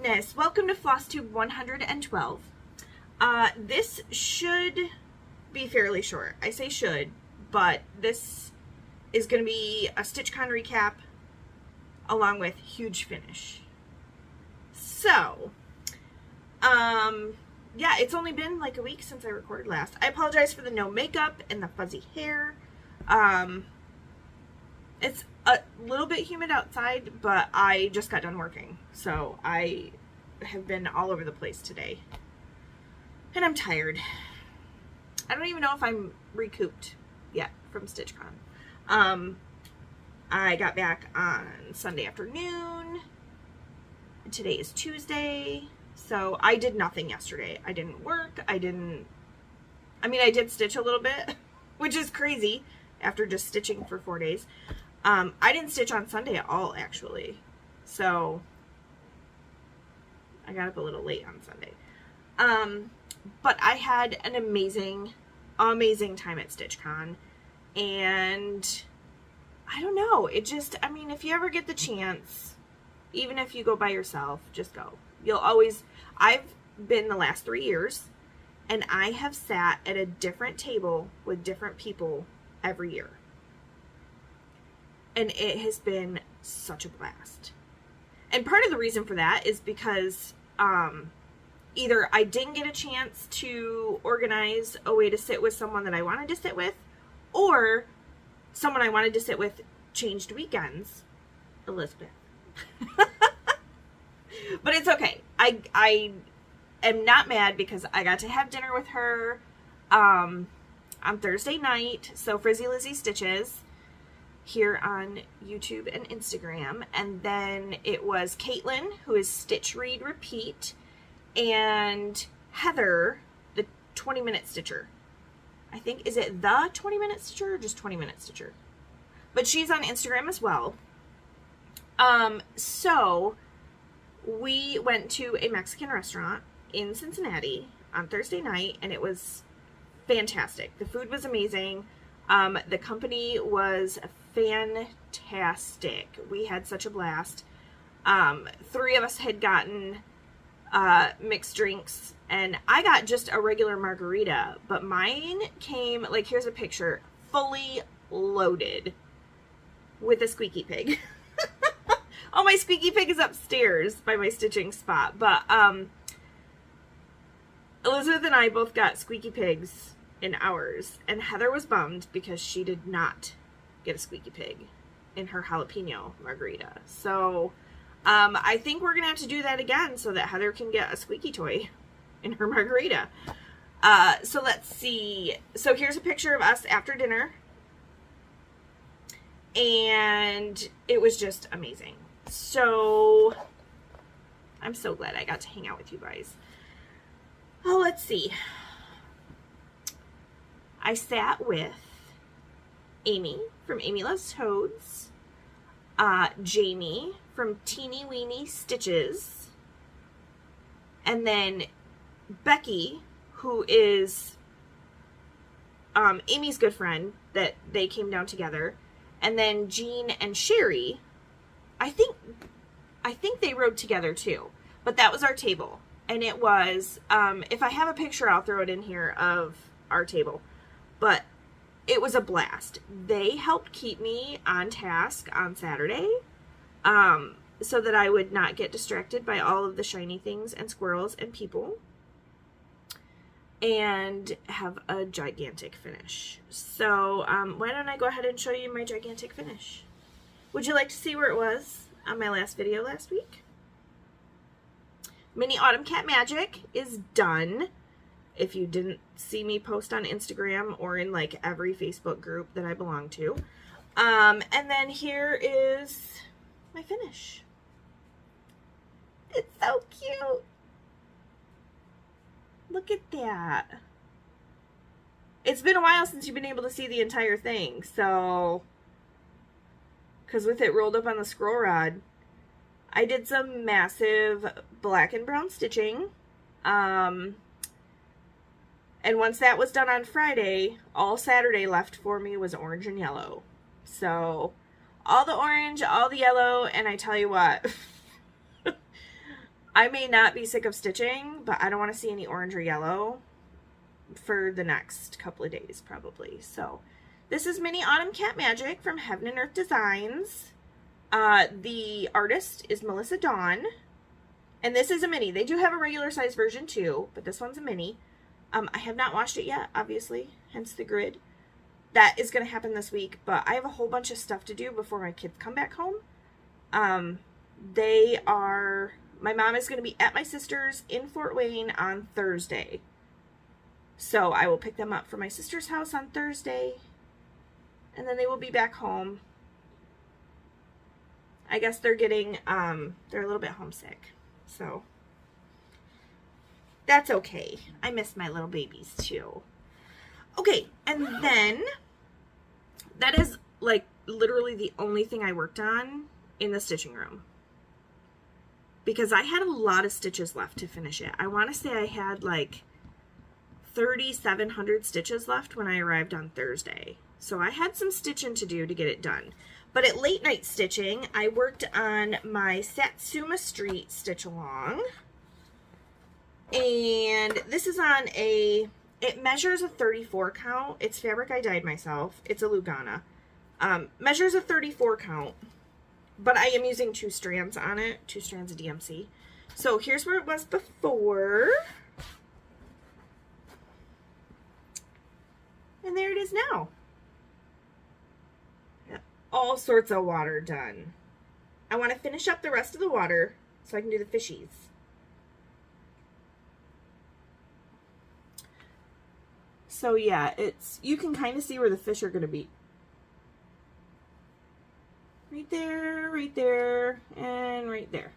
goodness, welcome to Flosstube 112. This should be fairly short. I say should, but this is going to be a StitchCon recap along with huge finish. So, yeah, it's only been like a week since I recorded last. I apologize for the no makeup and the fuzzy hair. It's a little bit humid outside, but I just got done working, so I have been all over the place today. And I'm tired. I don't even know if I'm recouped yet from StitchCon. I got back on Sunday afternoon. Today is Tuesday, so I did nothing yesterday. I didn't work. I did stitch a little bit, which is crazy after just stitching for 4 days. I didn't stitch on Sunday at all, actually. So, I got up a little late on Sunday. But I had an amazing time at StitchCon. And, I don't know. It just, I mean, if you ever get the chance, even if you go by yourself, just go. You'll always, I've been the last 3 years, and I have sat at a different table with different people every year. And it has been such a blast. And part of the reason for that is because either I didn't get a chance to organize a way to sit with someone that I wanted to sit with, or someone I wanted to sit with changed weekends. Elizabeth. But it's okay. I am not mad because I got to have dinner with her on Thursday night. So Frizzy Lizzy Stitches here on YouTube and Instagram. And then it was Caitlin, who is StitchReadRepeat, and Heather, the 20-minute stitcher. I think, is it the 20-minute stitcher or just 20-minute stitcher? But she's on Instagram as well. So we went to a Mexican restaurant in Cincinnati on Thursday night, and it was fantastic. The food was amazing. The company was fantastic. We had such a blast. 3 of us had gotten mixed drinks, and I got just a regular margarita, but mine came, like, here's a picture, fully loaded with a squeaky pig. Oh, my squeaky pig is upstairs by my stitching spot, but Elizabeth and I both got squeaky pigs in ours, and Heather was bummed because she did not get a squeaky pig in her jalapeno margarita. So I think we're gonna have to do that again so that Heather can get a squeaky toy in her margarita. So let's see. So here's a picture of us after dinner, and it was just amazing. So I'm so glad I got to hang out with you guys. Oh, let's see. I sat with Amy from Amy Loves Toads, Jamie from Teeny Weeny Stitches, and then Becky, who is Amy's good friend, that they came down together, and then Jean and Sherry. I think they rode together too, but that was our table, and it was, if I have a picture, I'll throw it in here of our table. But it was a blast. They helped keep me on task on Saturday, so that I would not get distracted by all of the shiny things and squirrels and people, and have a gigantic finish. So why don't I go ahead and show you my gigantic finish? Would you like to see where it was on my last video last week? Mini Autumn Cat Magic is done. If you didn't see me post on Instagram or in like every Facebook group that I belong to. And then here is my finish. It's so cute. Look at that. It's been a while since you've been able to see the entire thing, so, because with it rolled up on the scroll rod, I did some massive black and brown stitching. And once that was done on Friday, all Saturday left for me was orange and yellow. So, all the orange, all the yellow, and I tell you what, I may not be sick of stitching, but I don't want to see any orange or yellow for the next couple of days probably. So this is Mini Autumn Cat Magic from Heaven and Earth Designs. The artist is Melissa Dawn, and this is a mini. They do have a regular size version too, but this one's a mini. I have not washed it yet, obviously, hence the grid. That is going to happen this week, but I have a whole bunch of stuff to do before my kids come back home. My mom is going to be at my sister's in Fort Wayne on Thursday. So I will pick them up from my sister's house on Thursday, and then they will be back home. I guess they're getting, they're a little bit homesick, so that's okay. I miss my little babies too. Okay, and then that is like literally the only thing I worked on in the stitching room, because I had a lot of stitches left to finish it. I want to say I had like 3,700 stitches left when I arrived on Thursday. So I had some stitching to do to get it done. But at late night stitching, I worked on my Satsuma Street stitch along. And this is on it measures a 34 count. It's fabric I dyed myself. It's a Lugana. Measures a 34 count. But I am using 2 strands on it. 2 strands of DMC. So here's where it was before. And there it is now. All sorts of water done. I want to finish up the rest of the water so I can do the fishies. So yeah, you can kind of see where the fish are going to be. Right there, and right there.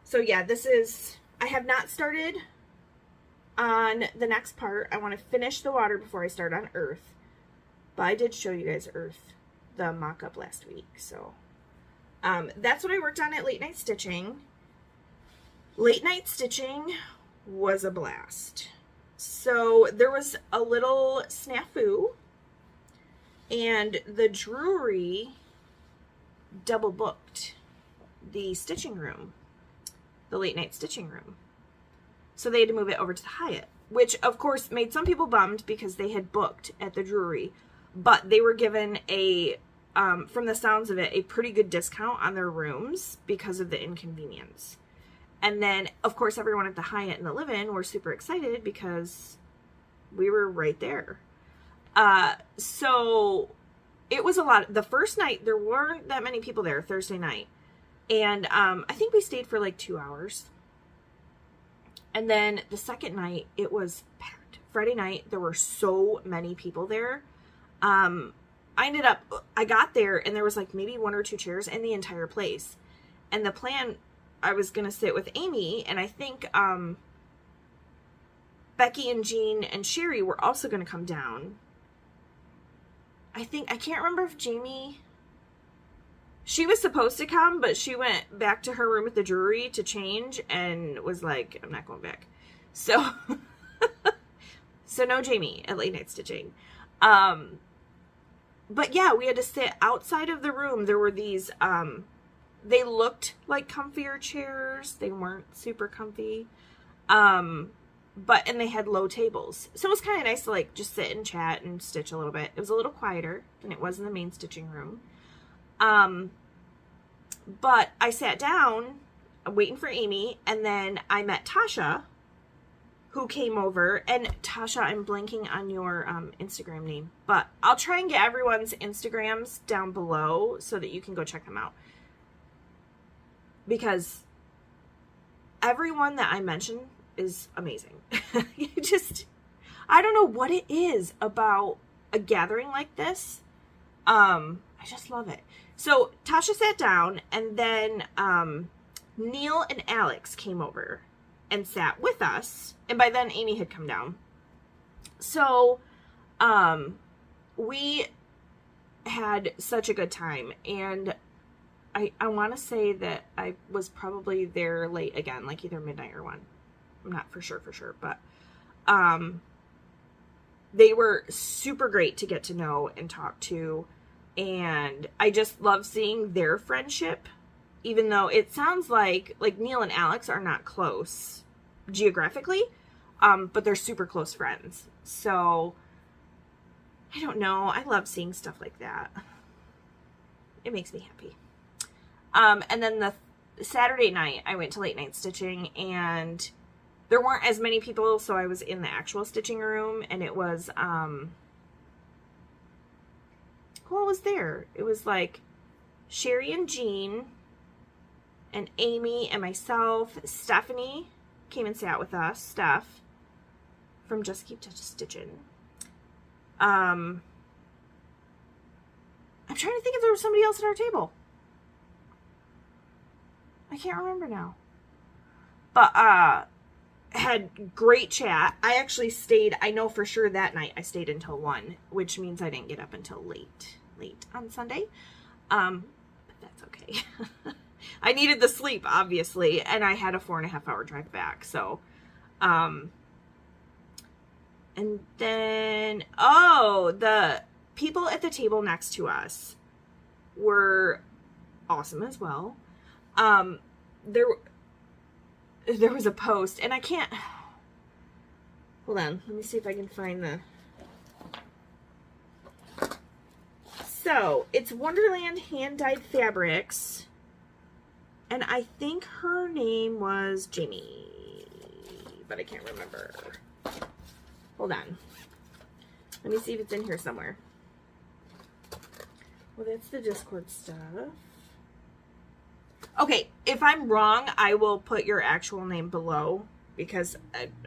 So yeah, I have not started on the next part. I want to finish the water before I start on Earth. But I did show you guys Earth, the mock-up last week. So that's what I worked on at Late Night Stitching. Late Night Stitching was a blast. So there was a little snafu, and the Drury double booked the stitching room, the Late Night Stitching room. So they had to move it over to the Hyatt, which of course made some people bummed because they had booked at the Drury, but they were given from the sounds of it, a pretty good discount on their rooms because of the inconvenience. And then of course everyone at the Hyatt and the Live-In were super excited because we were right there. So it was a lot. The first night there weren't that many people there, Thursday night, and I think we stayed for like 2 hours. And then the second night, it was packed. Friday night, there were so many people there. I got there, and there was like maybe 1 or 2 chairs in the entire place. And the plan, I was going to sit with Amy, and I think Becky and Jean and Sherry were also going to come down. I can't remember if Jamie, she was supposed to come, but she went back to her room at the Drury to change and was like, I'm not going back. So, so no Jamie at Late Night Stitching. But yeah, we had to sit outside of the room. There were these, they looked like comfier chairs. They weren't super comfy. And they had low tables. So it was kind of nice to like just sit and chat and stitch a little bit. It was a little quieter than it was in the main stitching room. But I sat down waiting for Amy, and then I met Tasha, who came over. And Tasha, I'm blanking on your Instagram name, but I'll try and get everyone's Instagrams down below so that you can go check them out. Because everyone that I mentioned is amazing. I don't know what it is about a gathering like this. I just love it. So Tasha sat down, and then Neil and Alex came over and sat with us. And by then Amy had come down. So we had such a good time. And I want to say that I was probably there late again, like either midnight or 1. I'm not for sure, but they were super great to get to know and talk to. And I just love seeing their friendship even though it sounds like Neil and Alex are not close geographically, but they're super close friends. So I don't know. I love seeing stuff like that. It makes me happy. And then the Saturday night, I went to late night stitching, and there weren't as many people, so I was in the actual stitching room, and it was, who all was there? It was like Sherry and Jean and Amy and myself. Stephanie came and sat with us, Steph from Just Keep Stitching. I'm trying to think if there was somebody else at our table. I can't remember now. But had great chat. I actually stayed, I know for sure that night I stayed until 1, which means I didn't get up until late on Sunday. But that's okay. I needed the sleep, obviously, and I had a 4.5-hour drive back. So, and then, oh, the people at the table next to us were awesome as well. There was a post, and I can't, hold on, let me see if I can find the, so it's Wonderland hand-dyed fabrics, and I think her name was Jamie, but I can't remember. Hold on, let me see if it's in here somewhere. Well, that's the Discord stuff. Okay, if I'm wrong, I will put your actual name below, because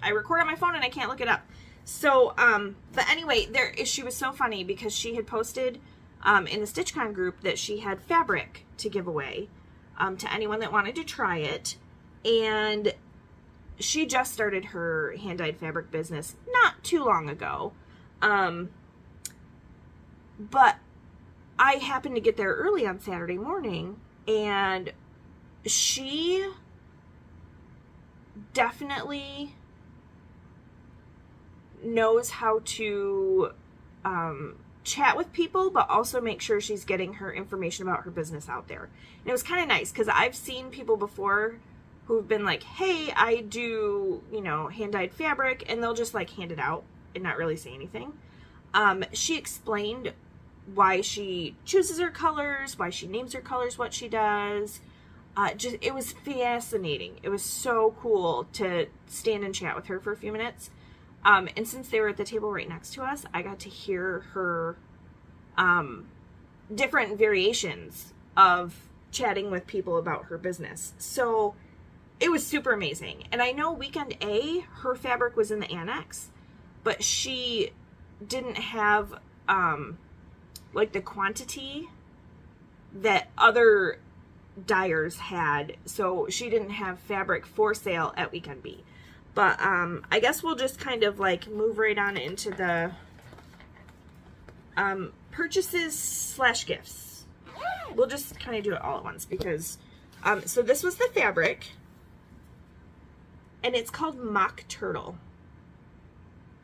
I record on my phone and I can't look it up. So, but anyway, she was so funny because she had posted in the StitchCon group that she had fabric to give away to anyone that wanted to try it. And she just started her hand-dyed fabric business not too long ago. But I happened to get there early on Saturday morning, and she definitely knows how to chat with people, but also make sure she's getting her information about her business out there. And it was kind of nice because I've seen people before who've been like, hey, I do, you know, hand-dyed fabric, and they'll just like hand it out and not really say anything. She explained why she chooses her colors, why she names her colors, what she does. It was fascinating. It was so cool to stand and chat with her for a few minutes. And since they were at the table right next to us, I got to hear her different variations of chatting with people about her business. So it was super amazing. And I know weekend A, her fabric was in the annex, but she didn't have like the quantity that other dyers had, so she didn't have fabric for sale at weekend B. But I guess we'll just kind of like move right on into the purchases / gifts. We'll just kind of do it all at once because so this was the fabric, and it's called Mock Turtle.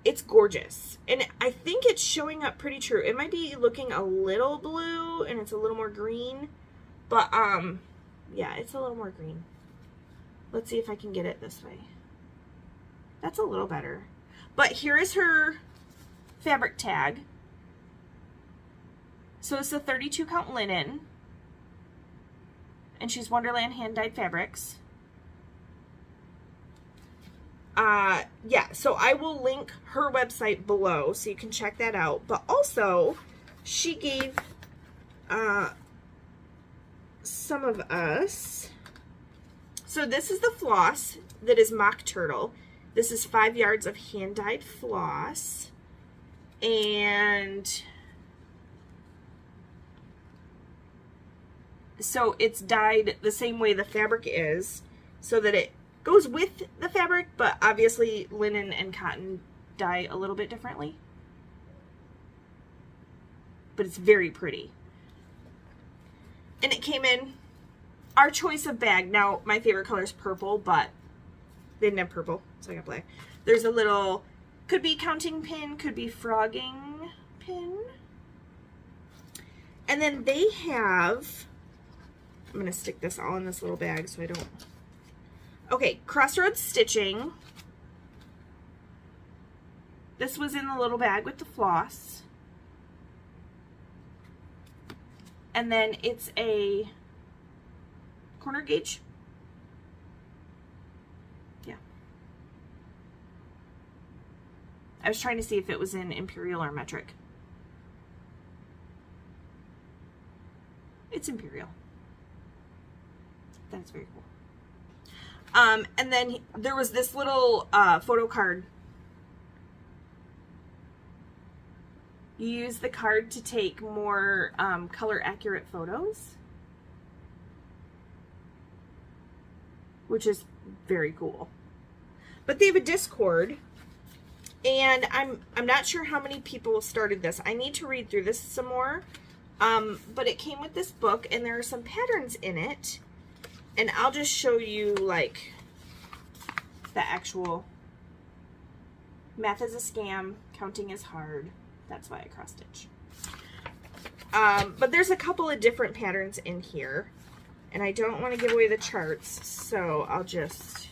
It's gorgeous, and I think it's showing up pretty true. It might be looking a little blue and it's a little more green, but yeah, it's a little more green. Let's see if I can get it this way. That's a little better. But here is her fabric tag. So it's a 32 count linen, and she's Wonderland hand-dyed fabrics. Yeah, so I will link her website below so you can check that out. But also, she gave some of us. So this is the floss that is Mock Turtle. This is 5 yards of hand-dyed floss. And so it's dyed the same way the fabric is, so that it goes with the fabric, but obviously linen and cotton dye a little bit differently. But it's very pretty. And it came in our choice of bag. Now, my favorite color is purple, but they didn't have purple, so I got black. There's a little, could be counting pin, could be frogging pin. And then they have I'm going to stick this all in this little bag so I don't... Okay, Crossroads Stitching. This was in the little bag with the floss. And then it's a corner gauge. Yeah. I was trying to see if it was in imperial or metric. It's imperial. That's very cool. And then there was this little photo card. You use the card to take more color accurate photos, which is very cool. But they have a Discord, and I'm not sure how many people started this. I need to read through this some more. But it came with this book, and there are some patterns in it. And I'll just show you, like, the actual math is a scam, counting is hard. That's why I cross stitch. But there's a couple of different patterns in here, and I don't want to give away the charts, so I'll just...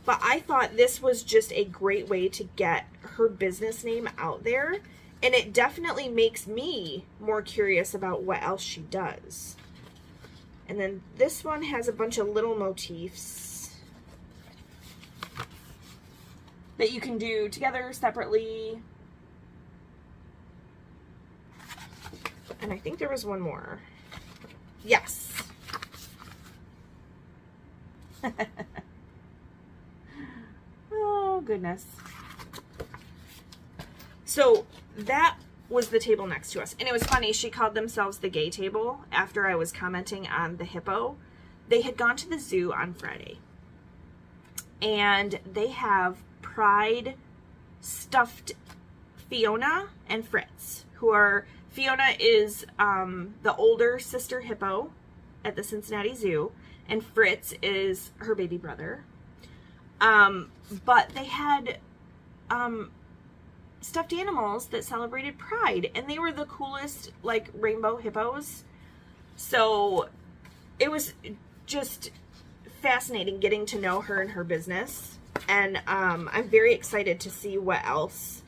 But I thought this was just a great way to get her business name out there, and it definitely makes me more curious about what else she does. And then this one has a bunch of little motifs that you can do together, separately. And I think there was one more. Yes. Oh, goodness. So that was the table next to us. And it was funny, she called themselves the gay table after I was commenting on the hippo. They had gone to the zoo on Friday. And they have Pride stuffed Fiona and Fritz, who are, Fiona is the older sister hippo at the Cincinnati Zoo, and Fritz is her baby brother. But they had stuffed animals that celebrated Pride, and they were the coolest, like, rainbow hippos. So it was just fascinating getting to know her and her business. And I'm very excited to see what else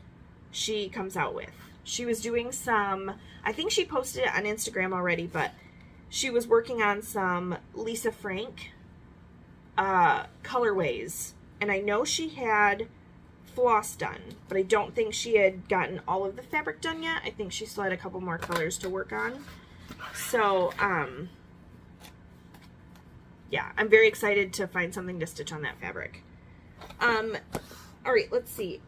she comes out with. She was doing some, I think she posted it on Instagram already, but she was working on some Lisa Frank colorways. And I know she had floss done, but I don't think she had gotten all of the fabric done yet. I think she still had a couple more colors to work on. So, yeah, I'm very excited to find something to stitch on that fabric. All right, let's see.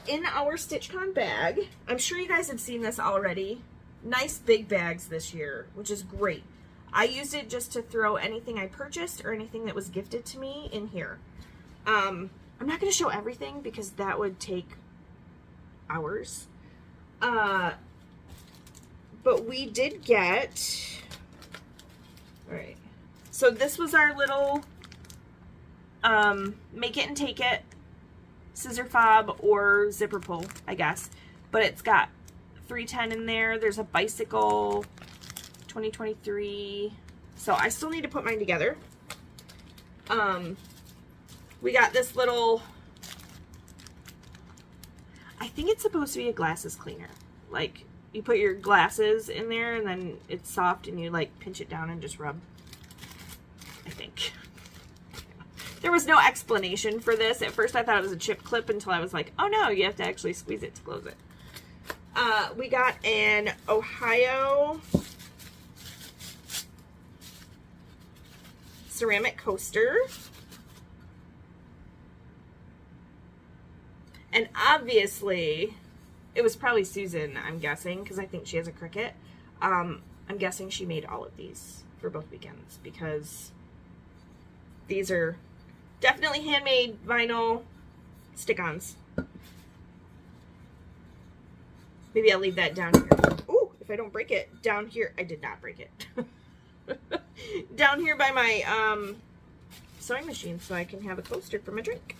In our StitchCon bag, I'm sure you guys have seen this already. Nice big bags this year, which is great. I used it just to throw anything I purchased or anything that was gifted to me in here. I'm not going to show everything because that would take hours. But we did get, all right. So this was our little make it and take it scissor fob or zipper pull, I guess. But it's got 310 in there. There's a bicycle 2023. So I still need to put mine together. We got this little, I think it's supposed to be a glasses cleaner. Like, you put your glasses in there and then it's soft and you like pinch it down and just rub, I think. There was no explanation for this. At first I thought it was a chip clip until I was like, oh no, you have to actually squeeze it to close it. We got an Ohio ceramic coaster. And obviously, it was probably Susan, I'm guessing, because I think she has a Cricut. I'm guessing she made all of these for both weekends, because these are definitely handmade vinyl stick-ons. Maybe I'll leave that down here. Oh, if I don't break it, down here. I did not break it. Down here by my sewing machine so I can have a coaster for my drink.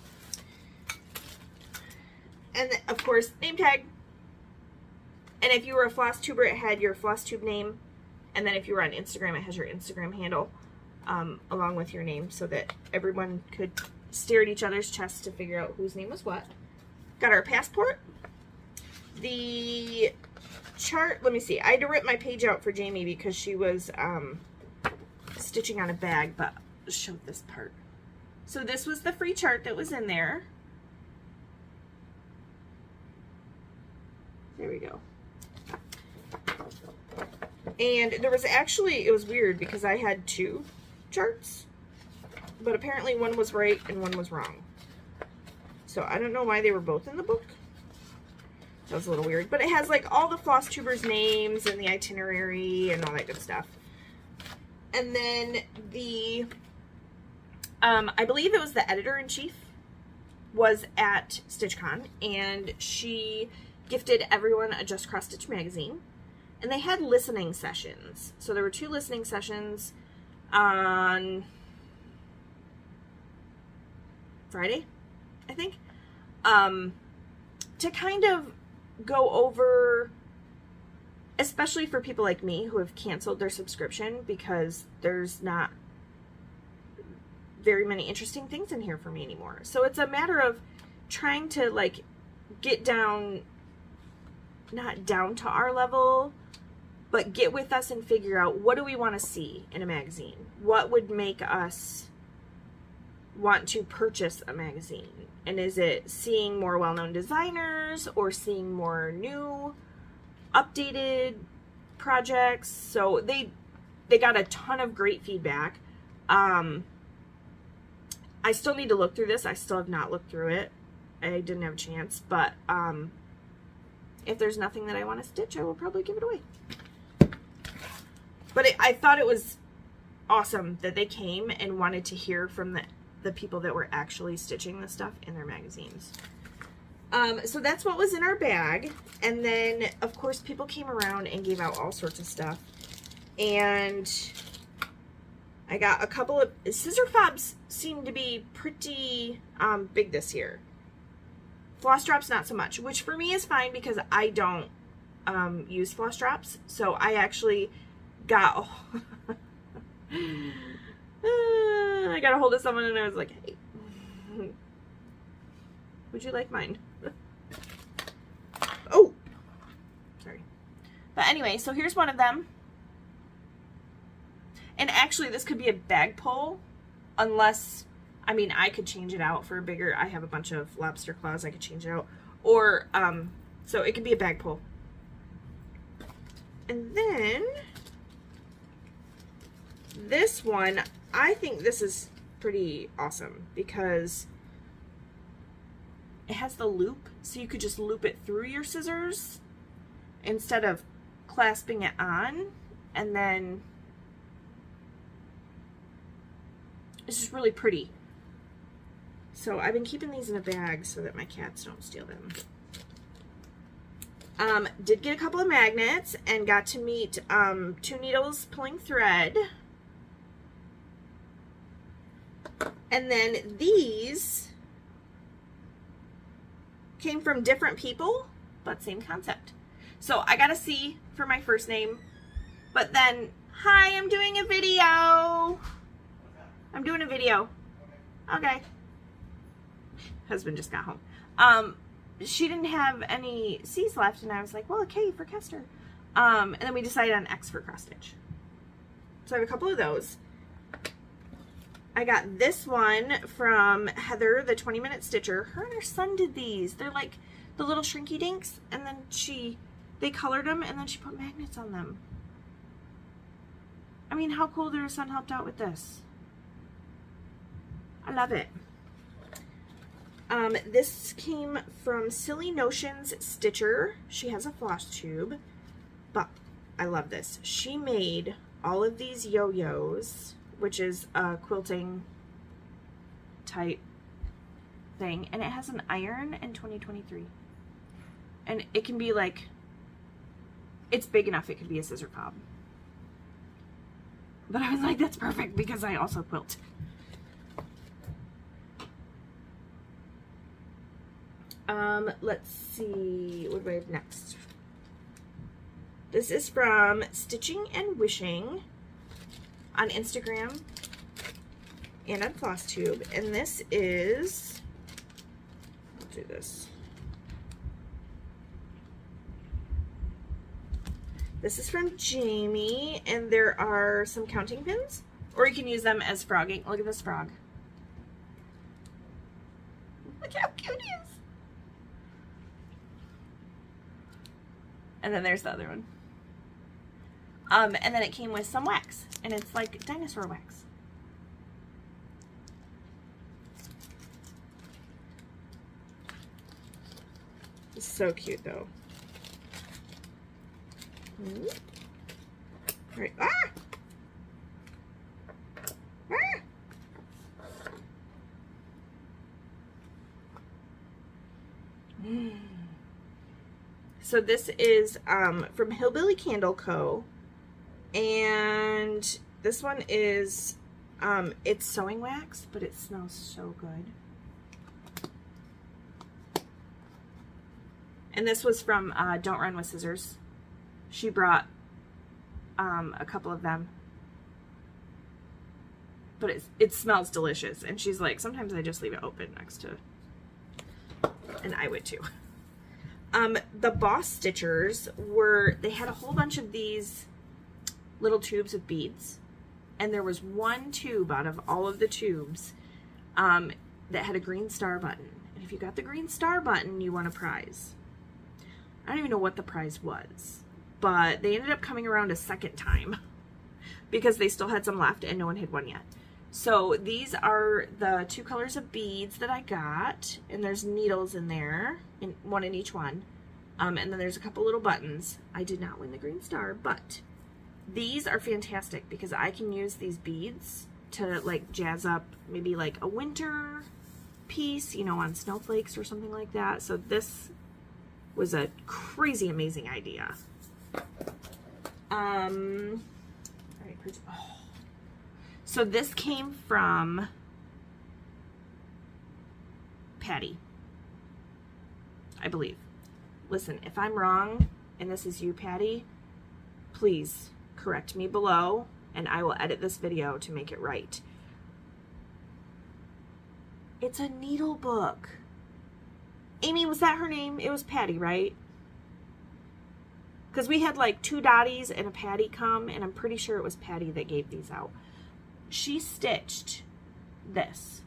And then, of course, name tag. And if you were a Flosstuber, it had your Flosstube name. And then if you were on Instagram, it has your Instagram handle along with your name so that everyone could stare at each other's chests to figure out whose name was what. Got our passport. The chart, let me see. I had to rip my page out for Jamie because she was stitching on a bag, but I'll show this part. So this was the free chart that was in there. There we go. And there was actually, it was weird because I had two charts, but apparently one was right and one was wrong. So I don't know why they were both in the book. That was a little weird, but it has like all the Flosstubers' names and the itinerary and all that good stuff. And then the, I believe it was the editor-in-chief was at StitchCon, and she gifted everyone a Just Cross Stitch magazine. And they had listening sessions. So there were 2 listening sessions on Friday, I think, to kind of go over, especially for people like me who have canceled their subscription because there's not very many interesting things in here for me anymore. So it's a matter of trying to like get down, not down to our level, but get with us and figure out what do we want to see in a magazine? What would make us want to purchase a magazine? And is it seeing more well-known designers or seeing more new, updated projects? So they got a ton of great feedback. I still need to look through this. I still have not looked through it. I didn't have a chance, but if there's nothing that I want to stitch, I will probably give it away. But I thought it was awesome that they came and wanted to hear from the people that were actually stitching the stuff in their magazines. So that's what was in our bag. And then, of course, people came around and gave out all sorts of stuff. And I got a couple of scissor fobs seem to be pretty big this year. Floss drops, not so much, which for me is fine because I don't use floss drops. So I actually got I got a hold of someone and I was like, hey, would you like mine? Oh, sorry. But anyway, so here's one of them. And actually this could be a bag pull unless, I mean, I could change it out for a bigger, I have a bunch of lobster claws, I could change it out. Or, so it could be a bag pull. And then this one, I think this is pretty awesome because it has the loop, so you could just loop it through your scissors instead of clasping it on, and then it's just really pretty. So I've been keeping these in a bag so that my cats don't steal them. Did get a couple of magnets and got to meet 2 needles pulling thread. And then these came from different people, but same concept. So I got a C for my first name, but then, hi, I'm doing a video. I'm doing a video. Okay. Husband just got home. She didn't have any C's left, and I was like, well, a K for Kester. And then we decided on X for cross stitch. So I have a couple of those. I got this one from Heather, the 20-minute stitcher. Her and her son did these. They're like the little shrinky dinks, and then they colored them, and then she put magnets on them. I mean, how cool that her son helped out with this. I love it. This came from Silly Notions Stitcher. She has a floss tube, but I love this. She made all of these yo-yos, which is a quilting type thing, and it has an iron in 2023. And it can be like, it's big enough it could be a scissor fob. But I was like, that's perfect because I also quilt. Let's see, what do I have next? This is from Stitching and Wishing on Instagram and on Flosstube. And this is, let's do this. This is from Jamie, and there are some counting pins, or you can use them as frogging. Look at this frog. Look how cute he is. And then there's the other one. And then it came with some wax, and it's like dinosaur wax. It's so cute though. Right. Ah! Ah! So this is from Hillbilly Candle Co. And this one is, it's sewing wax, but it smells so good. And this was from Don't Run with Scissors. She brought a couple of them. But it smells delicious. And she's like, sometimes I just leave it open next to, and I would too. The Boss Stitchers they had a whole bunch of these little tubes of beads. And there was one tube out of all of the tubes that had a green star button. And if you got the green star button, you won a prize. I don't even know what the prize was, but they ended up coming around a second time because they still had some left and no one had won yet. So these are the 2 colors of beads that I got, and there's needles in there, one in each one. And then there's a couple little buttons. I did not win the green star, but these are fantastic because I can use these beads to like jazz up maybe like a winter piece, you know, on snowflakes or something like that. So this was a crazy amazing idea. All right, so this came from Patty, I believe. Listen, if I'm wrong and this is you, Patty, please correct me below and I will edit this video to make it right. It's a needle book. Amy, was that her name? It was Patty, right? Because we had like 2 Dotties and a Patty come, and I'm pretty sure it was Patty that gave these out. She stitched this.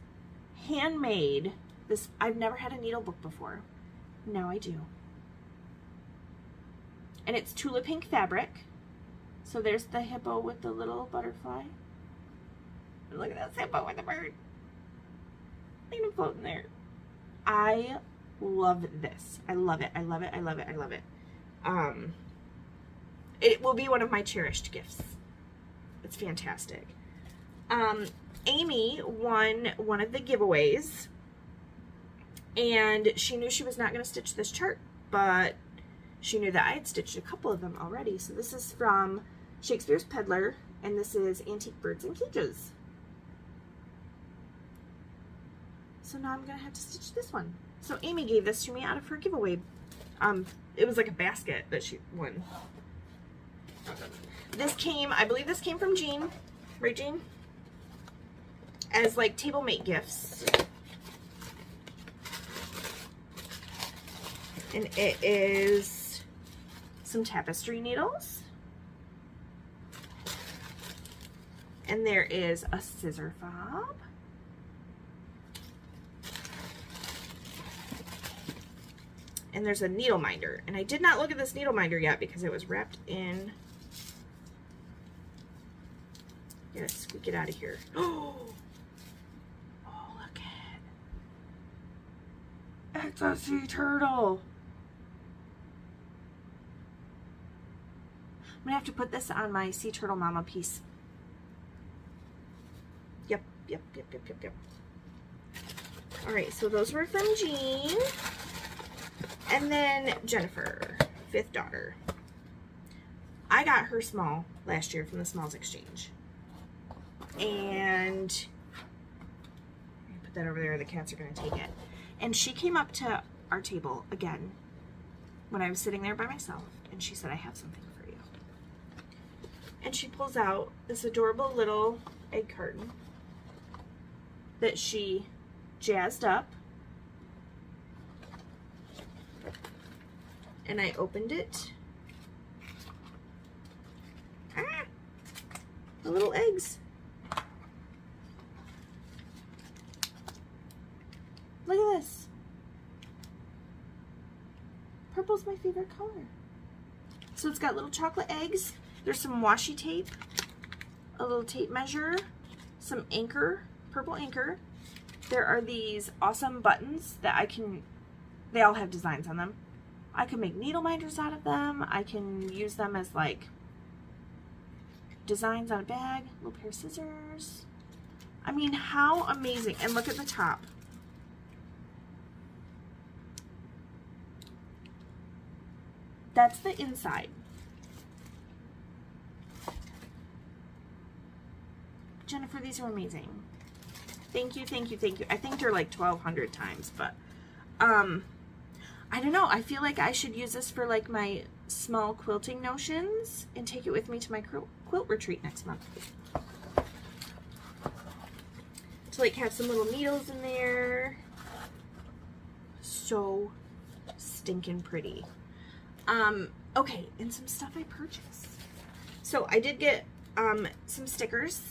Handmade. This. I've never had a needle book before. Now I do. And it's Tula Pink fabric. So there's the hippo with the little butterfly. And look at that hippo with the bird. Look at him floating there. I love this. I love it. I love it. I love it. I love it. It will be one of my cherished gifts. It's fantastic. Amy won one of the giveaways, and she knew she was not going to stitch this chart, but she knew that I had stitched a couple of them already. So this is from Shakespeare's Peddler, and this is Antique Birds and Cages. So now I'm going to have to stitch this one. So Amy gave this to me out of her giveaway. It was like a basket that she won. This came, I believe this came from Jean, right Jean? As like table mate gifts. And it is some tapestry needles. And there is a scissor fob. And there's a needle minder. And I did not look at this needle minder yet because it was wrapped in. Gotta squeak it out of here. Oh, look at it. It's a sea turtle. I'm gonna have to put this on my sea turtle mama piece. Yep. All right, so those were from Jean. And then Jennifer, 5th daughter. I got her small last year from the Smalls Exchange. And put that over there, the cats are going to take it. And she came up to our table again when I was sitting there by myself, and she said, I have something for you. And she pulls out this adorable little egg carton that she jazzed up. And I opened it. Ah, the little eggs. Look at this. Purple's my favorite color. So it's got little chocolate eggs. There's some washi tape, a little tape measure, some anchor, purple anchor. There are these awesome buttons that I can, they all have designs on them. I can make needle minders out of them. I can use them as like designs on a bag, a little pair of scissors. I mean, how amazing. And look at the top. That's the inside. Jennifer, these are amazing. Thank you, thank you, thank you. I think they're like 1,200 times, but I don't know. I feel like I should use this for like my small quilting notions and take it with me to my quilt retreat next month. To like have some little needles in there. So stinking pretty. Okay, and some stuff I purchased. So I did get some stickers.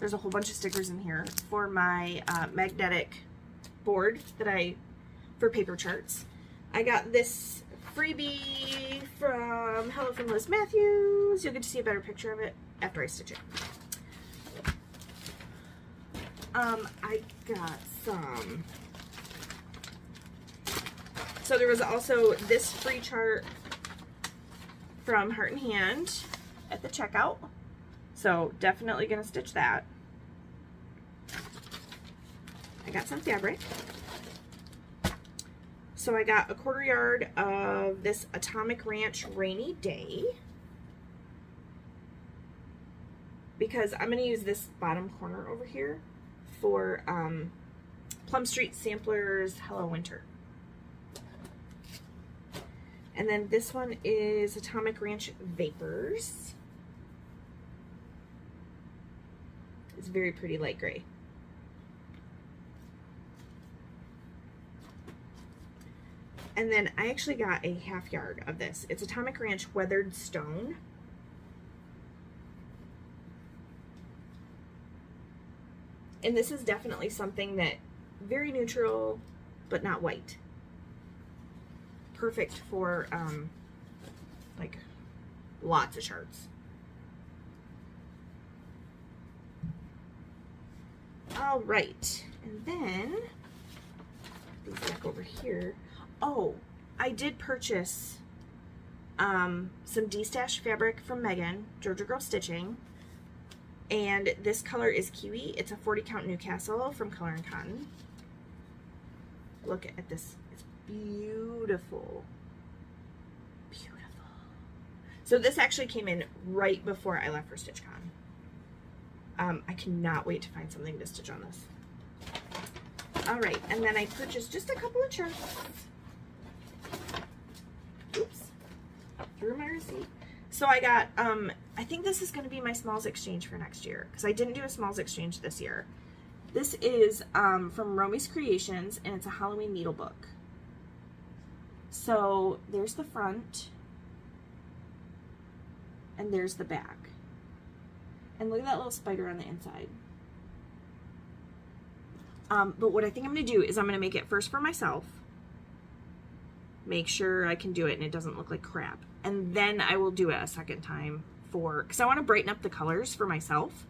There's a whole bunch of stickers in here for my magnetic board that for paper charts. I got this freebie from Hello from Liz Matthews. You'll get to see a better picture of it after I stitch it. I got some. So there was also this free chart from Heart and Hand at the checkout. So definitely gonna stitch that. I got some fabric. So I got a 1/4 yard of this Atomic Ranch Rainy Day, because I'm gonna use this bottom corner over here for Plum Street Samplers Hello Winter. And then this one is Atomic Ranch Vapors. It's very pretty light gray. And then I actually got a 1/2 yard of this. It's Atomic Ranch Weathered Stone. And this is definitely something that very neutral, but not white. Perfect for like lots of charts. All right, and then these back over here. Oh, I did purchase some D-Stash fabric from Megan, Georgia Girl Stitching, and this color is Kiwi. It's a 40 count Newcastle from Color and Cotton. Look at this. It's beautiful. Beautiful. So this actually came in right before I left for StitchCon. I cannot wait to find something to stitch on this. All right, and then I purchased just a couple of charts. Oops, threw my receipt. So I got, I think this is going to be my smalls exchange for next year, because I didn't do a smalls exchange this year. This is from Romy's Creations, and it's a Halloween needle book. So there's the front, and there's the back. And look at that little spider on the inside. But what I think I'm going to do is I'm going to make it first for myself. Make sure I can do it and it doesn't look like crap. And then I will do it a second time because I want to brighten up the colors for myself.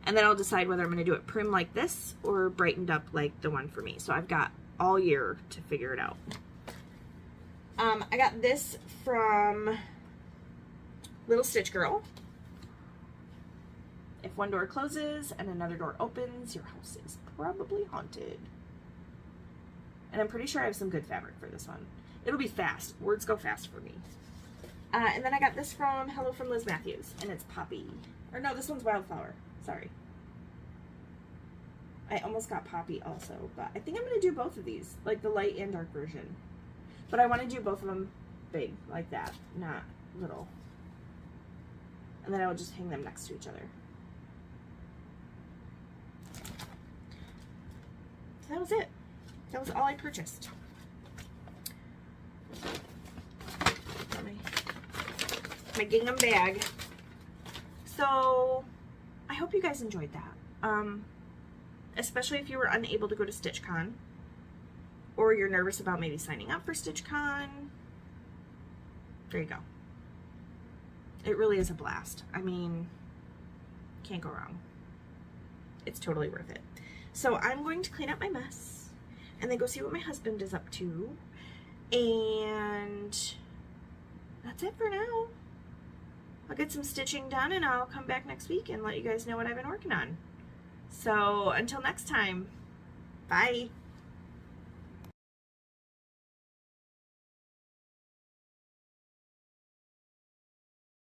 And then I'll decide whether I'm going to do it prim like this or brightened up like the one for me. So I've got all year to figure it out. I got this from Little Stitch Girl. If one door closes and another door opens, your house is probably haunted. And I'm pretty sure I have some good fabric for this one. It'll be fast. Words go fast for me. And then I got this from Hello from Liz Matthews, and it's Poppy. Or no, this one's Wildflower. Sorry. I almost got Poppy also, but I think I'm going to do both of these, like the light and dark version. But I want to do both of them big, like that, not little. And then I will just hang them next to each other. So that was it. That was all I purchased. My gingham bag. So I hope you guys enjoyed that. Especially if you were unable to go to StitchCon, or you're nervous about maybe signing up for StitchCon. There you go. It really is a blast. I mean, can't go wrong. It's totally worth it. So I'm going to clean up my mess and then go see what my husband is up to. And that's it for now. I'll get some stitching done and I'll come back next week and let you guys know what I've been working on. So until next time, bye.